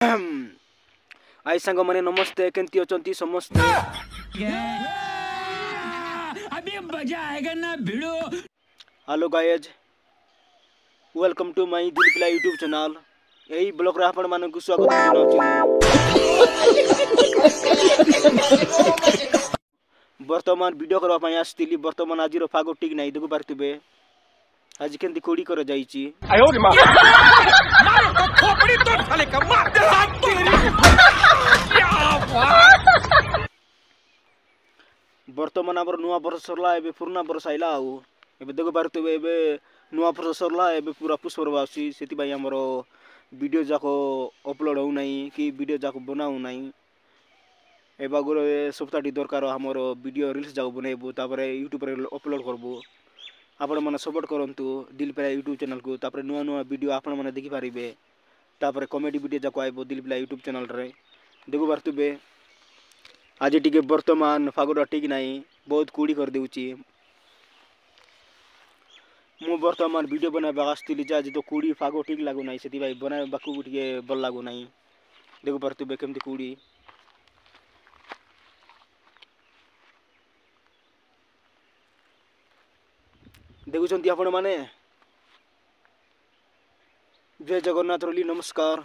आई सांग माने नमस्ते केंती अचंती समस्ते अभी मजा आएगा ना भिड़ो। Hello guys welcome to my दिलपिला यूट्यूब चैनल यही ब्लॉग रे आपण मानक स्वागत जनाउछि वर्तमान वीडियो करबा पई आस्तिली वर्तमान आज रो फागो ठीक नाही देखु पारतिबे आज केंती कोडी कर जाईची आयो रे मां मारो तो खोपड़ी तोड़ साले का मार दे हाथ तेरी क्या बात वर्तमान हमर नुवा वर्ष सरला एबे पुराना वर्ष आइला आउ एबे देखु पारतिबे एबे नुवा वर्ष सरला एबे पूरा पुष्पर्व आसी सेति भाई हमर वीडियो जाको अपलोड हो नाही कि वीडियो जाको बनाउ नाही एबा गुरे सप्ताहटी दरकार हमर वीडियो रील्स जाको बनेबो तापरे यूट्यूब रे अपलोड करबो आपण माने सपोर्ट करंतु दिलपिला यूट्यूब चैनल को तापरे नुवा नुवा वीडियो आपण माने देखि पारिबे तापरे कॉमेडी वीडियो जाको आइबो दिलपिला यूट्यूब चैनल रे देखु पारतिबे आज टिके वर्तमान फागोटा ठीक नाही बहुत कूड़ी कर देउची मु वर्तमान वीडियो बनाबा आस्तिली जे आज तो कूड़ी फागो ठीक लागो नाही सेति भाई बनाबाकू टिके भल लागो नाही देखु पारतिबे केमती कूड़ी देखुछंती आपण माने जय जगन्नाथ रोली नमस्कार।